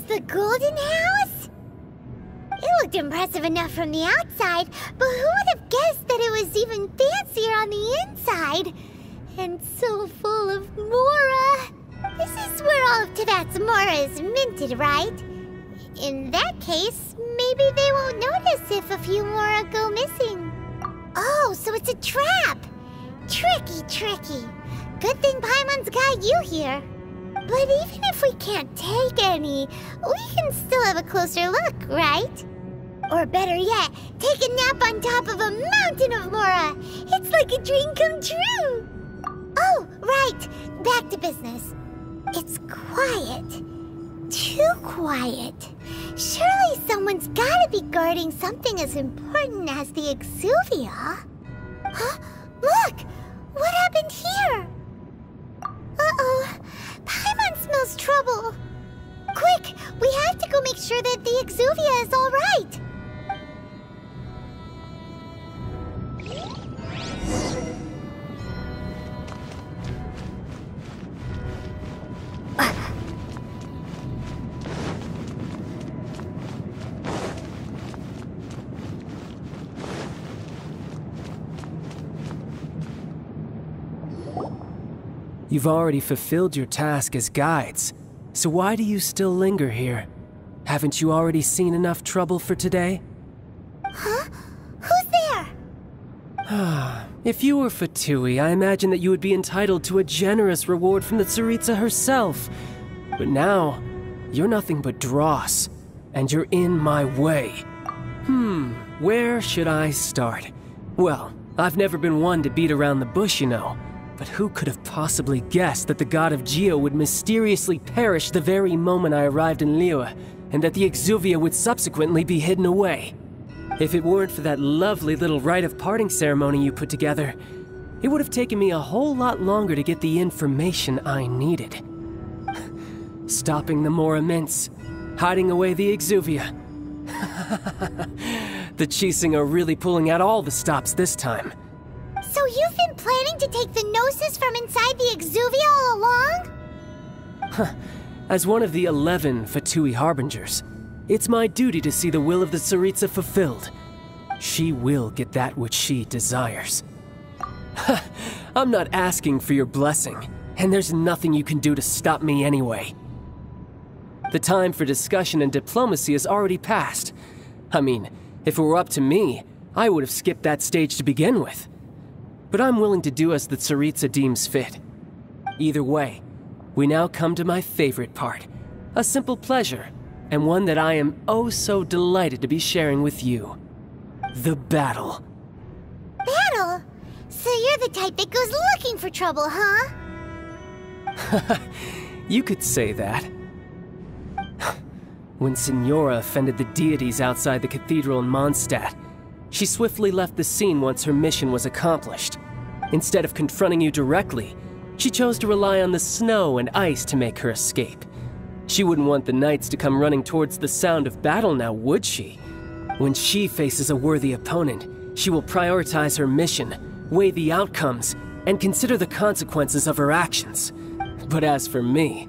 The golden house? It looked impressive enough from the outside, but who would have guessed that it was even fancier on the inside? And so full of Mora. This is where all of Teyvat's Mora is minted, right? In that case, maybe they won't notice if a few Mora go missing. Oh, so it's a trap! Tricky, tricky. Good thing Paimon's got you here. But even if we can't take any, we can still have a closer look, right? Or better yet, take a nap on top of a mountain of Mora. It's like a dream come true. Oh, right. Back to business. It's quiet. Too quiet. Surely someone's gotta be guarding something as important as the Exuvia. Huh? Look! What happened here? Uh-oh. Paimon smells trouble. Quick! We have to go make sure that the Exuvia is all right. You've already fulfilled your task as guides, so why do you still linger here? Haven't you already seen enough trouble for today? Huh? Who's there? If you were Fatui, I imagine that you would be entitled to a generous reward from the Tsaritsa herself. But now, you're nothing but dross, and you're in my way. Where should I start? Well, I've never been one to beat around the bush, you know. But who could have possibly guessed that the god of Geo would mysteriously perish the very moment I arrived in Liyue, and that the Exuvia would subsequently be hidden away? If it weren't for that lovely little rite of parting ceremony you put together, it would have taken me a whole lot longer to get the information I needed. Stopping the Mora mints, hiding away the Exuvia. The Chising are really pulling out all the stops this time. So you've been planning to take the Gnosis from inside the Exuvia all along? As one of the 11 Fatui Harbingers, it's my duty to see the will of the Tsaritsa fulfilled. She will get that which she desires. I'm not asking for your blessing, and there's nothing you can do to stop me anyway. The time for discussion and diplomacy has already passed. I mean, if it were up to me, I would have skipped that stage to begin with. But I'm willing to do as the Tsaritsa deems fit. Either way, we now come to my favorite part. A simple pleasure, and one that I am oh so delighted to be sharing with you. The battle. Battle? So you're the type that goes looking for trouble, huh? You could say that. When Signora offended the deities outside the cathedral in Mondstadt, she swiftly left the scene once her mission was accomplished. Instead of confronting you directly, she chose to rely on the snow and ice to make her escape. She wouldn't want the knights to come running towards the sound of battle now, would she? When she faces a worthy opponent, she will prioritize her mission, weigh the outcomes, and consider the consequences of her actions. But as for me,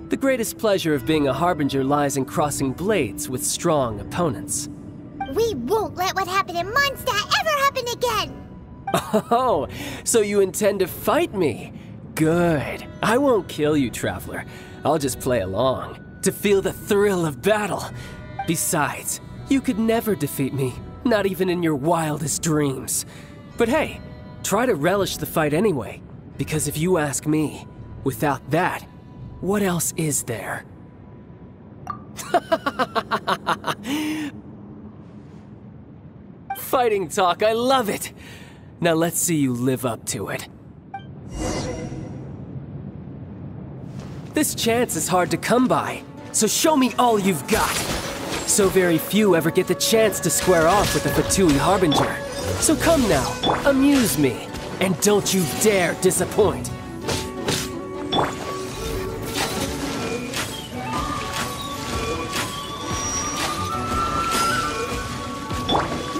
the greatest pleasure of being a harbinger lies in crossing blades with strong opponents. We won't let what happened in Mondstadt ever happen again! Oh, so you intend to fight me? Good. I won't kill you, Traveler. I'll just play along, to feel the thrill of battle. Besides, you could never defeat me, not even in your wildest dreams. But hey, try to relish the fight anyway, because if you ask me, without that, what else is there? Fighting talk, I love it! Now let's see you live up to it. This chance is hard to come by, so show me all you've got. So very few ever get the chance to square off with the Fatui Harbinger. So come now, amuse me, and don't you dare disappoint.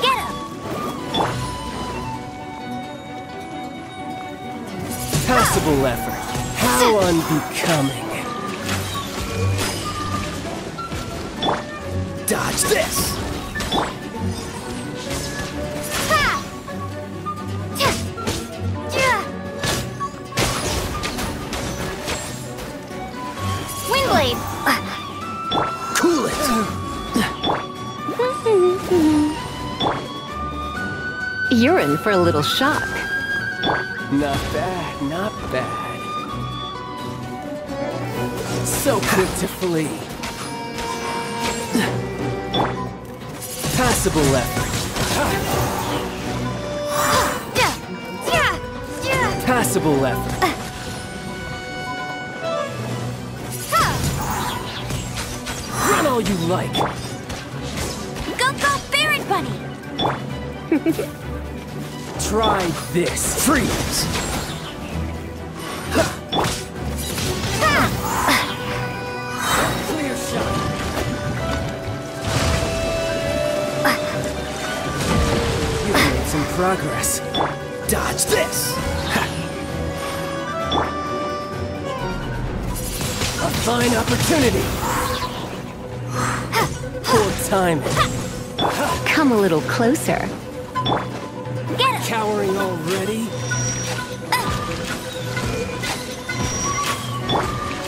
Get him! Passable effort. How unbecoming. Dodge this! Windblade! Cool it! You're in for a little shock. Not bad, not bad. So quick to flee. Passable effort. Passable effort. Run all you like. Go, go, Baron Bunny! Try this. Freeze. Clear shot. You've made some progress. Dodge this. A fine opportunity. Poor timing. Come a little closer. Get him! Cowering already?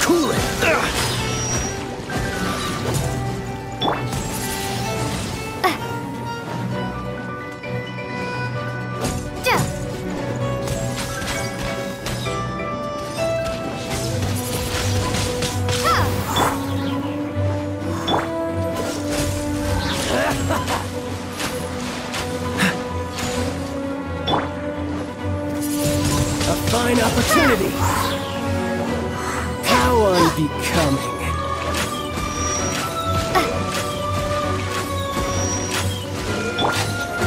Cool it! Fine opportunity. How unbecoming.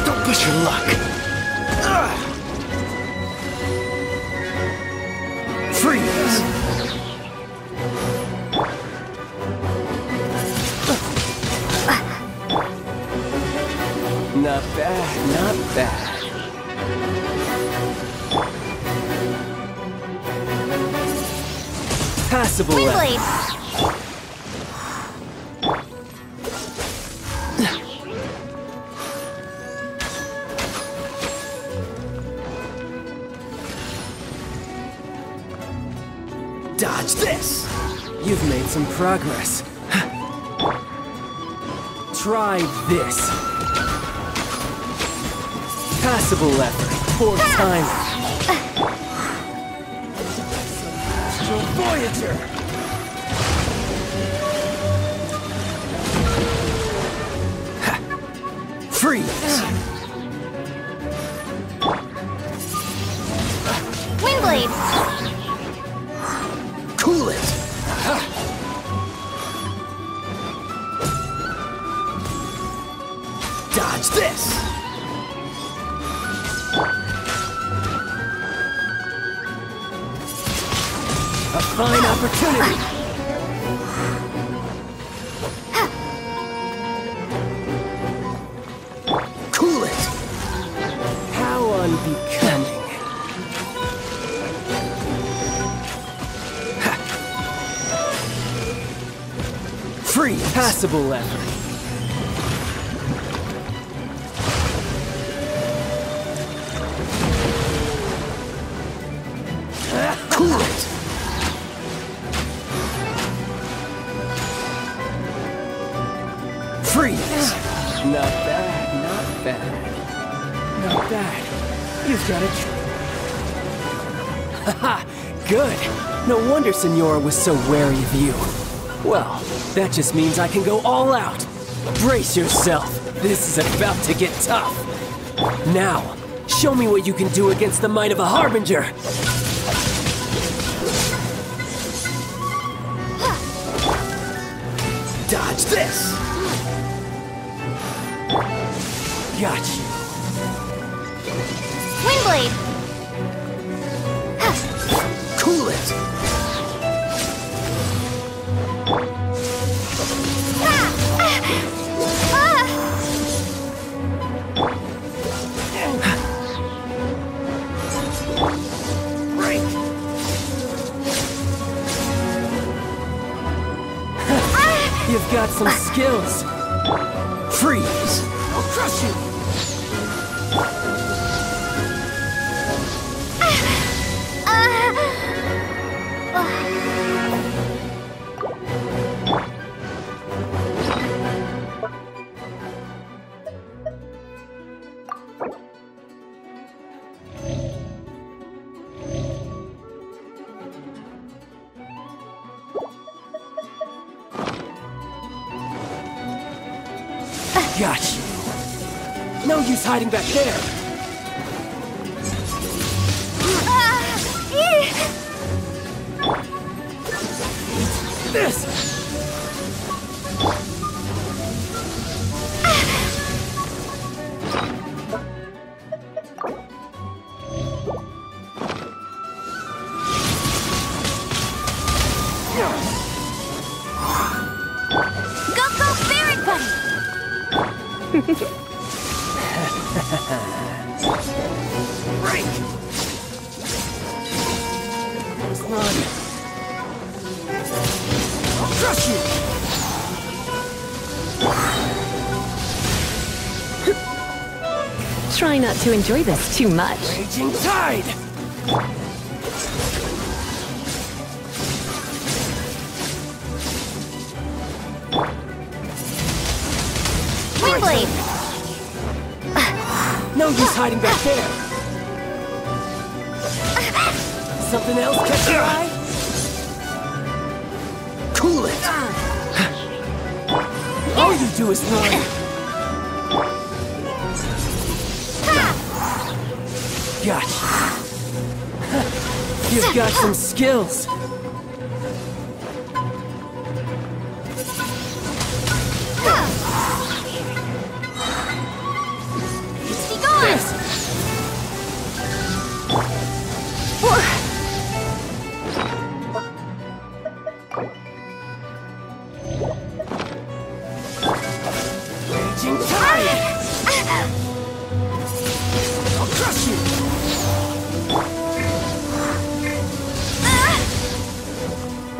Don't push your luck. Freeze. Not bad, not bad. Passable Windblade! Dodge this! You've made some progress. Try this. Passable effort. Poor timing. Voyager! Freeze! Windblade! Cool it! Dodge this! A fine opportunity! Freeze! Passable effort. Cool it! Freeze! Not bad, not bad. Not bad. You've got it. Haha, good. No wonder Senora was so wary of you. Well, that just means I can go all out. Brace yourself. This is about to get tough. Now, show me what you can do against the might of a Harbinger. Dodge this! Got you. Windblade! Cool it! Break! You've got some skills. Freeze! I'll crush you! Got you. No use hiding back there. This! Go, Spirit Buddy! Break! Run! I'll crush you! Try not to enjoy this too much. Raging Tide! Windblade! No use hiding back there! Something else catch your eye? Cool it! All you do is run! Gotcha! You've got some skills! Be gone! This! Raging Tide! I'll crush you!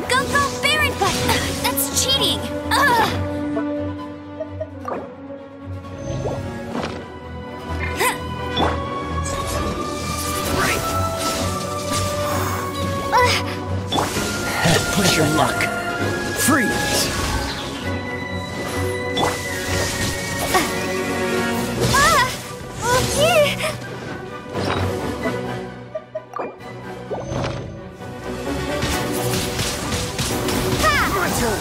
Go, Spirit Buddy! That's cheating! Break! Push your luck. Freeze! My turn!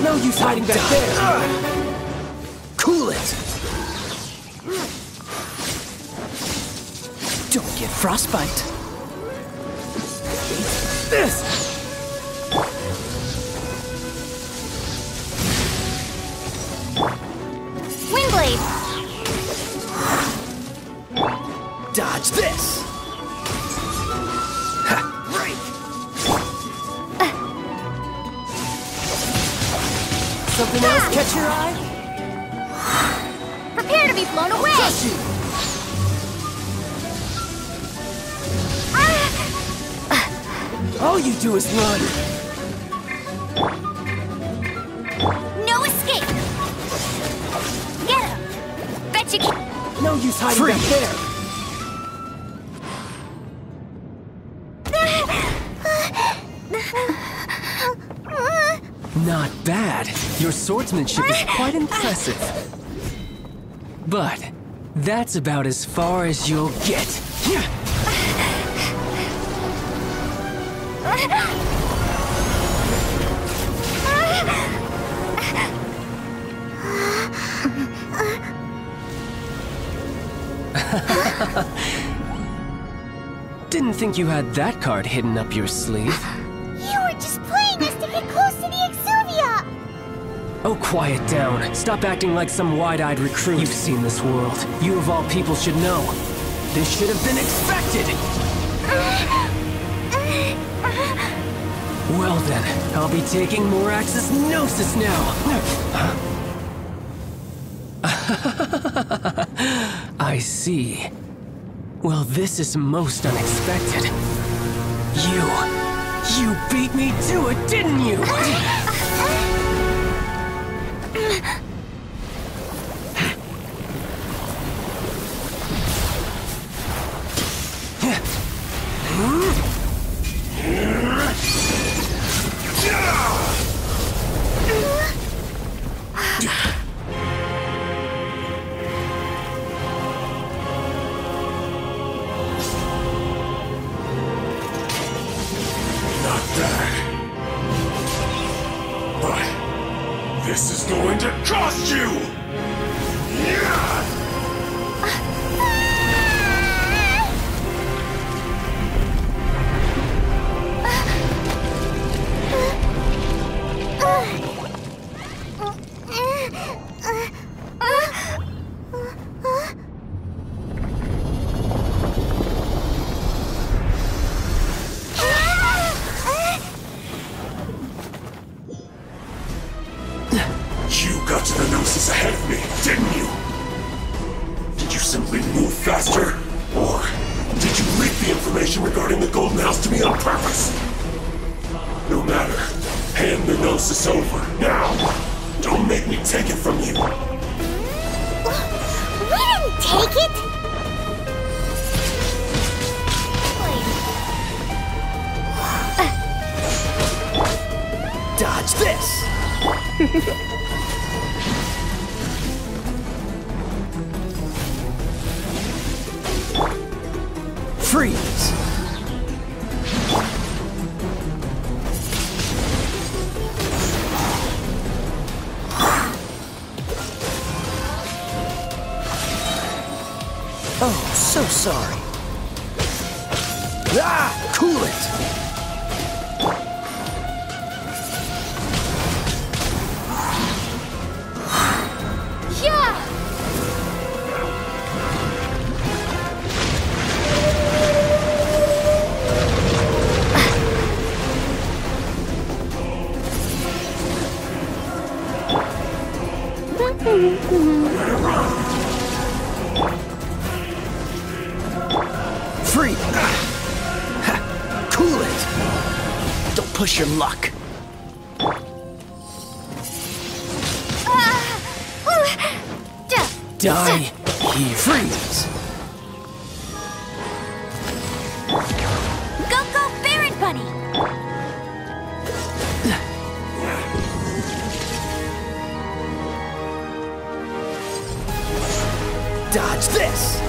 No use hiding back there! Cool it! Don't get frostbite. This! Windblade! Dodge this! Break! Something else catch your eye? Prepare to be blown away! Crush you! All you do is run! He's hiding back there. Not bad. Your swordsmanship is quite impressive. But that's about as far as you'll get. Didn't think you had that card hidden up your sleeve. You were just playing us to get close to the Exuvia! Oh, quiet down. Stop acting like some wide-eyed recruit. You've seen this world. You of all people should know. This should have been expected! Well then, I'll be taking more Axis Gnosis now! I see. Well, this is most unexpected. You beat me to it, didn't you? This is going to cost you! You got to the Gnosis ahead of me, didn't you? Did you simply move faster? Or did you leak the information regarding the Golden House to me on purpose? No matter. Hand the Gnosis over, now! Don't make me take it from you! We didn't take it! Dodge this! Freeze! Oh, so sorry. Ah! Cool it! Free! Cool it! Don't push your luck. Die here. Freeze! Go, Baron Bunny! Dodge this!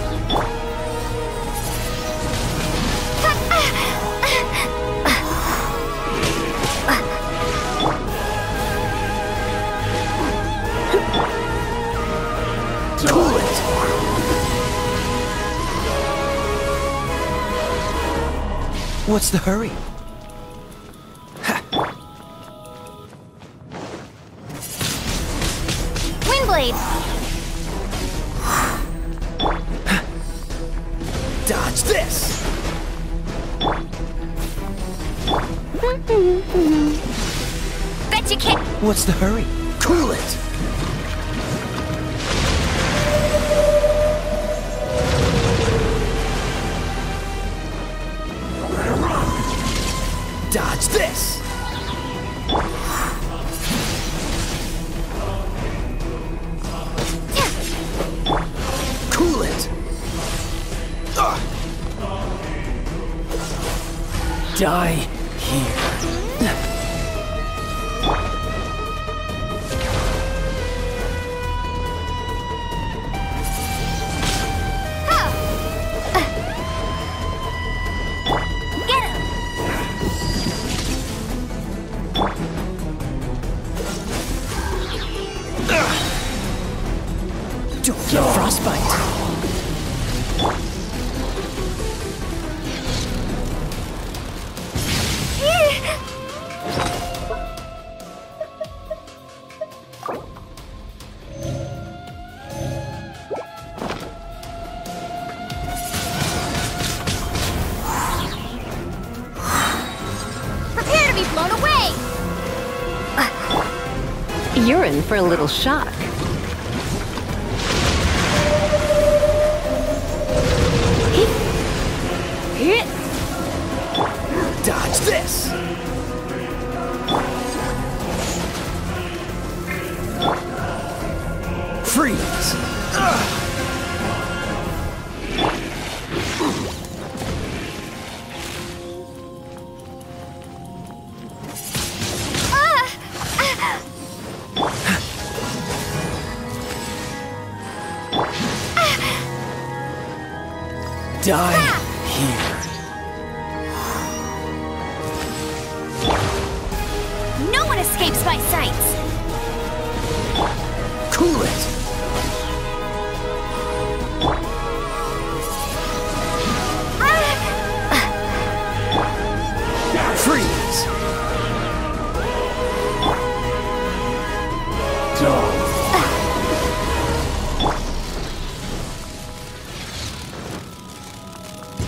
Cool it! What's the hurry? Windblade! Dodge this! Bet you can't. What's the hurry? Cool it! Dodge this! Cool it! Die here. Don't get frostbite. Prepare to be blown away! You're in for a little shock. Dodge this! Freeze! Die here. No one escapes my sights! Cool it! Freeze!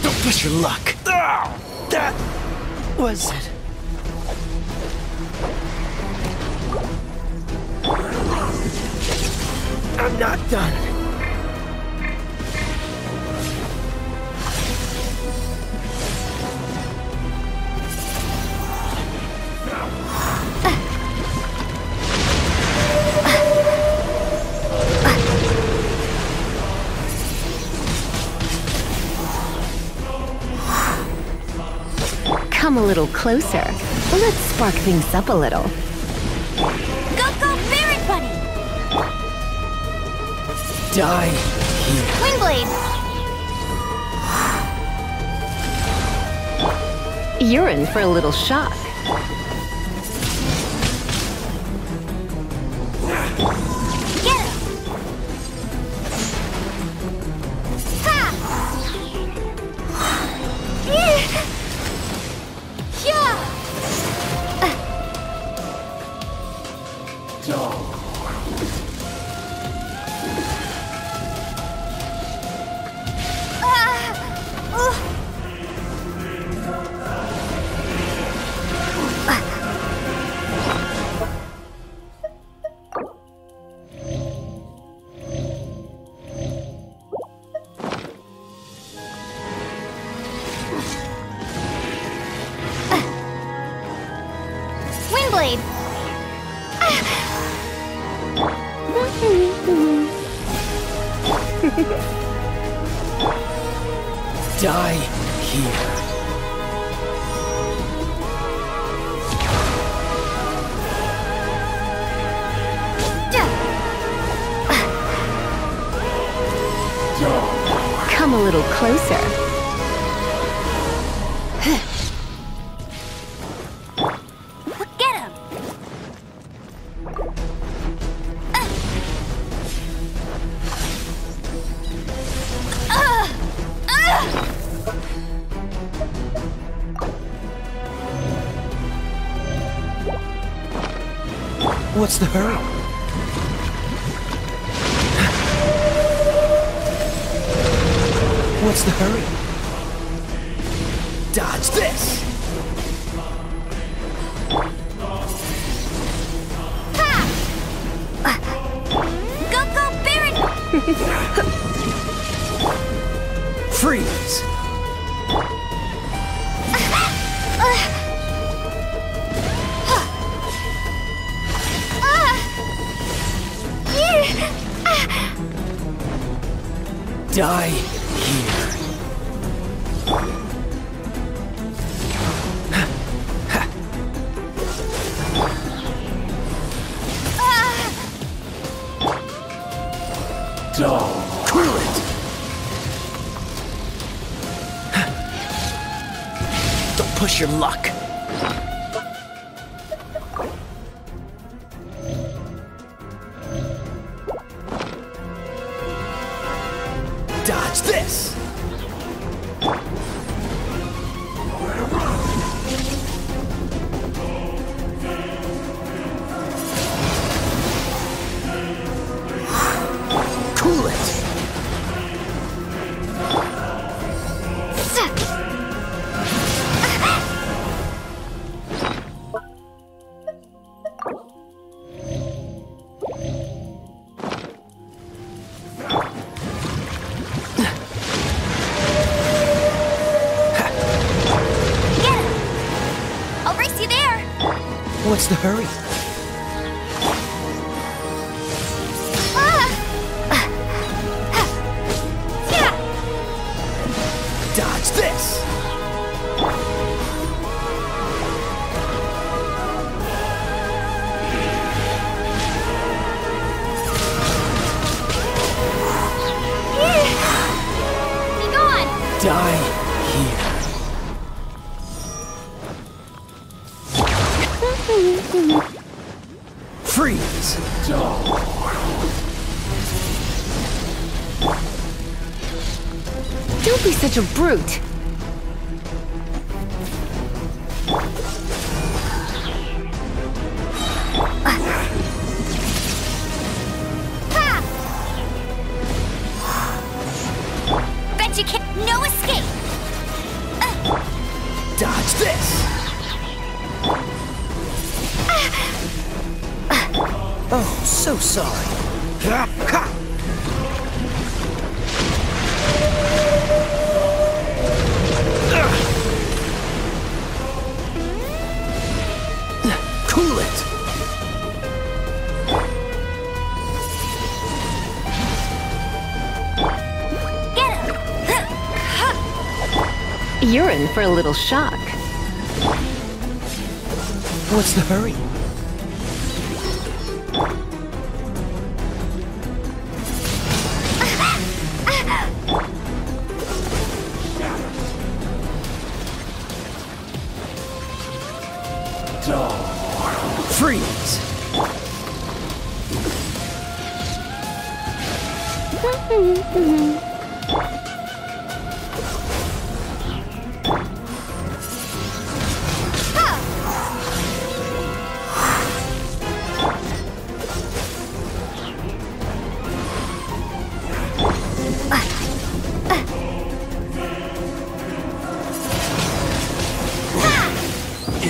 Don't push your luck. That was it. I'm not done. Come a little closer. Let's spark things up a little. Go, go, Barret Bunny! Die here. Wingblade! You're in for a little shock. Get him! Ha! Yeah! Wingblade! Die here. Come a little closer. Get him! What's the hurry? What's the hurry? Dodge this! Go, go, Barret! Freeze! Die here. Cool it! Don't push your luck. Dodge this! Cool it! What's the hurry? Dodge this! Be gone! Die here. Freeze! Don't be such a brute. Bet you can't. No escape! Dodge this! Oh, so sorry. Ha! Cool it! Get him! You're in for a little shock. What's the hurry? Freeze!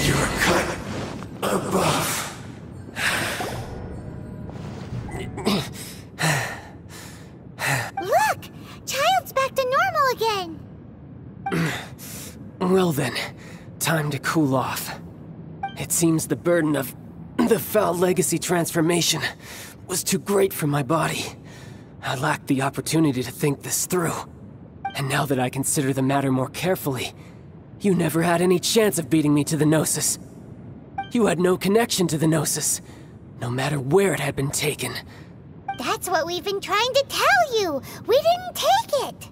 You're cut above. Look! Childe's back to normal again! Well then, time to cool off. It seems the burden of the foul legacy transformation was too great for my body. I lacked the opportunity to think this through. And now that I consider the matter more carefully, you never had any chance of beating me to the Gnosis. You had no connection to the Gnosis, no matter where it had been taken. That's what we've been trying to tell you! We didn't take it!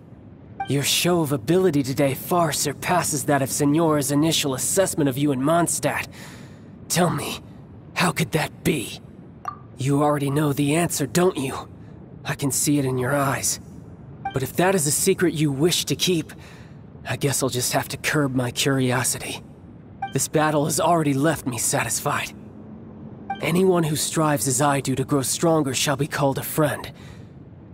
Your show of ability today far surpasses that of Signora's initial assessment of you in Mondstadt. Tell me, how could that be? You already know the answer, don't you? I can see it in your eyes. But if that is a secret you wish to keep, I guess I'll just have to curb my curiosity. This battle has already left me satisfied. Anyone who strives as I do to grow stronger shall be called a friend,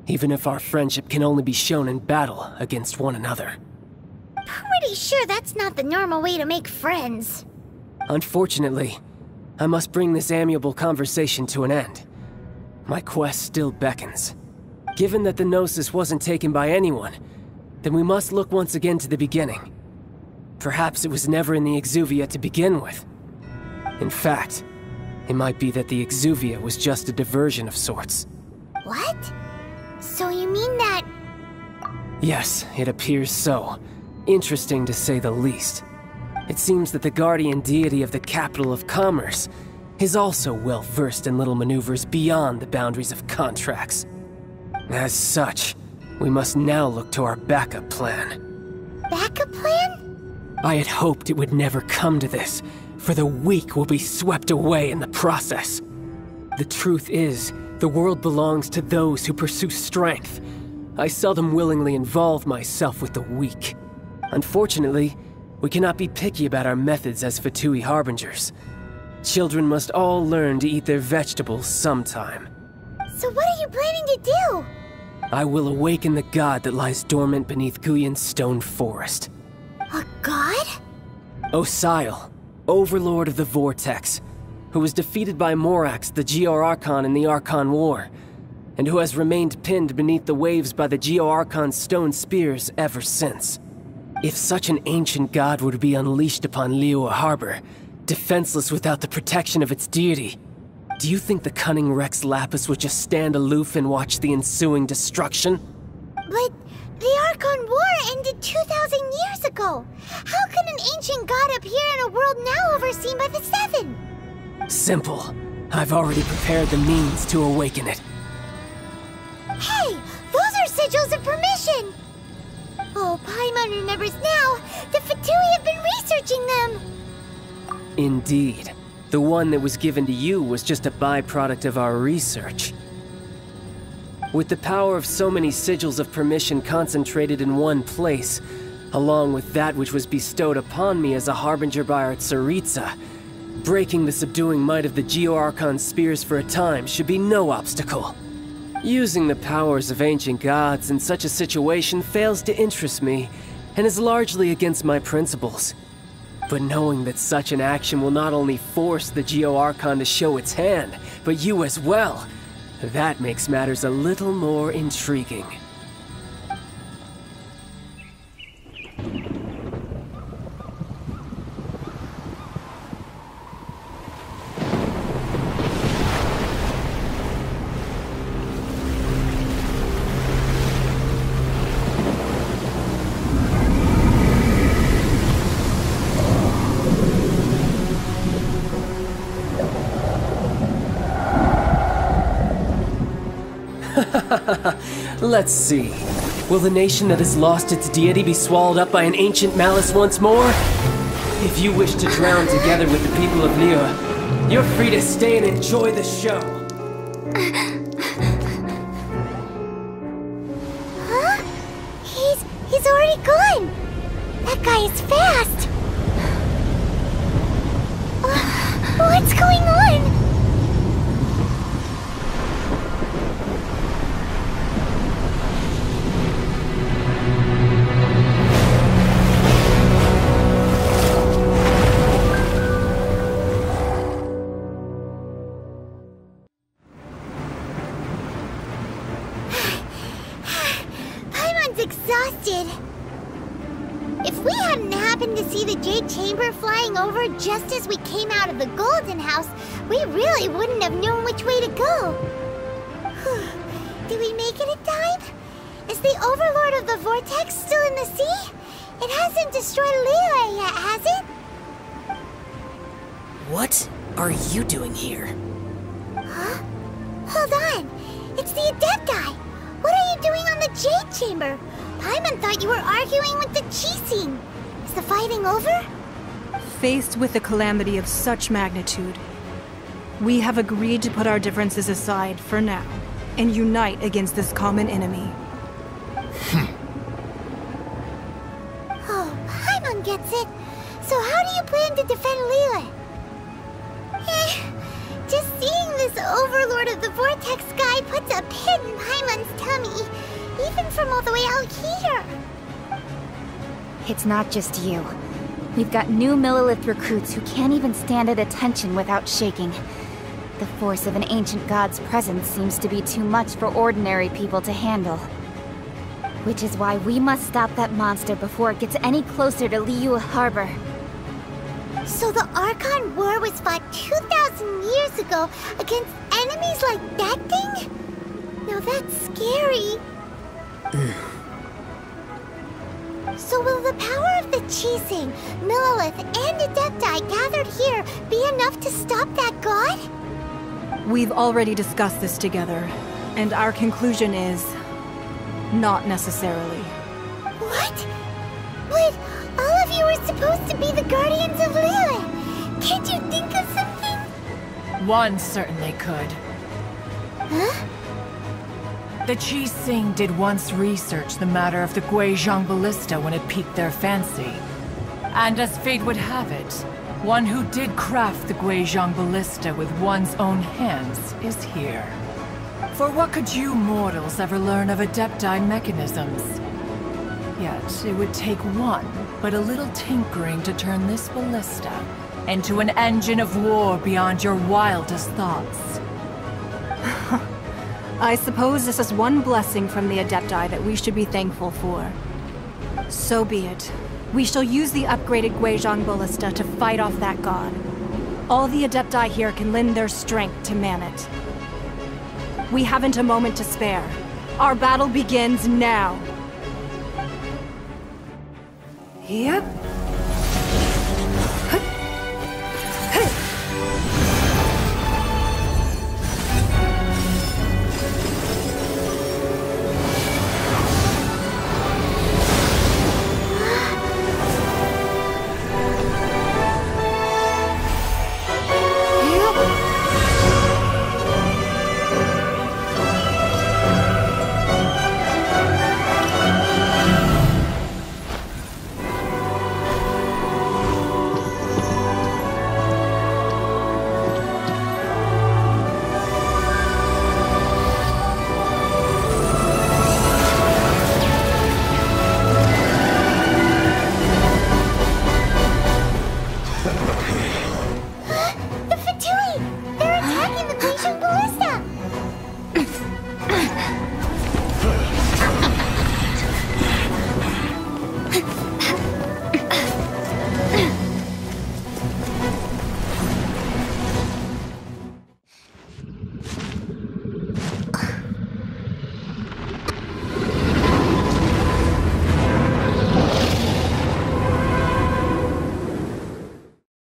even if our friendship can only be shown in battle against one another. Pretty sure that's not the normal way to make friends. Unfortunately, I must bring this amiable conversation to an end. My quest still beckons. Given that the Gnosis wasn't taken by anyone, then we must look once again to the beginning. Perhaps it was never in the Exuvia to begin with. In fact, it might be that the Exuvia was just a diversion of sorts. What? So you mean that... Yes, it appears so. Interesting to say the least. It seems that the guardian deity of the capital of commerce is also well versed in little maneuvers beyond the boundaries of contracts. As such, we must now look to our backup plan. Backup plan? I had hoped it would never come to this, for the weak will be swept away in the process. The truth is, the world belongs to those who pursue strength. I seldom willingly involve myself with the weak. Unfortunately, we cannot be picky about our methods as Fatui Harbingers. Children must all learn to eat their vegetables sometime. So what are you planning to do? I will awaken the god that lies dormant beneath Guyon's stone forest. A god? Osial, Overlord of the Vortex, who was defeated by Morax, the Geo-Archon in the Archon War, and who has remained pinned beneath the waves by the Geo-Archon's stone spears ever since. If such an ancient god were to be unleashed upon Liyue Harbor, defenseless without the protection of its deity, do you think the cunning Rex Lapis would just stand aloof and watch the ensuing destruction? But the Archon War ended 2,000 years ago. How can an ancient god appear in a world now overseen by the Seven? Simple. I've already prepared the means to awaken it. Hey! Those are sigils of permission! Oh, Paimon remembers now. The Fatui have been researching them! Indeed. The one that was given to you was just a byproduct of our research. With the power of so many sigils of permission concentrated in one place, along with that which was bestowed upon me as a harbinger by our Tsaritsa, breaking the subduing might of the Geo-Archon spears for a time should be no obstacle. Using the powers of ancient gods in such a situation fails to interest me, and is largely against my principles. But knowing that such an action will not only force the Geo-Archon to show its hand, but you as well, that makes matters a little more intriguing. Let's see. Will the nation that has lost its deity be swallowed up by an ancient malice once more? If you wish to drown together with the people of Liyue, you're free to stay and enjoy the show. Huh? He's already gone! That guy is fast! What's going on? Exhausted. If we hadn't happened to see the Jade Chamber flying over just as we came out of the Golden House, we really wouldn't have known which way to go. Did we make it in time? Is the Overlord of the Vortex still in the sea? It hasn't destroyed Liyue yet, has it? What are you doing here? Huh? Hold on. It's the Adepti. What are you doing on the Jade Chamber? Paimon thought you were arguing with the Chising. Is the fighting over? Faced with a calamity of such magnitude, we have agreed to put our differences aside for now and unite against this common enemy. Oh, Paimon gets it. So how do you plan to defend Liyue? Just seeing this Overlord of the Vortex guy puts a pit in Paimon's tummy, even from all the way out here. It's not just you. We've got new Millilith recruits who can't even stand at attention without shaking. The force of an ancient god's presence seems to be too much for ordinary people to handle. Which is why we must stop that monster before it gets any closer to Liyue Harbor. So the Archon War was fought 2,000 years ago against enemies like that thing? Now that's scary. So will the power of the Chising, Millilith, and Adepti gathered here be enough to stop that god? We've already discussed this together, and our conclusion is Not necessarily. What? But all of you were supposed to be the guardians of Liyue. Can't you think of something? One certainly could. Huh? The Chi Sing did once research the matter of the Guizhong Ballista when it piqued their fancy. And as fate would have it, one who did craft the Guizhong Ballista with one's own hands is here. For what could you mortals ever learn of Adepti mechanisms? Yet, it would take one, but a little tinkering to turn this ballista into an engine of war beyond your wildest thoughts. I suppose this is one blessing from the Adepti that we should be thankful for. So be it. We shall use the upgraded Guizhong Ballista to fight off that god. All the Adepti here can lend their strength to man it. We haven't a moment to spare. Our battle begins now. Yep.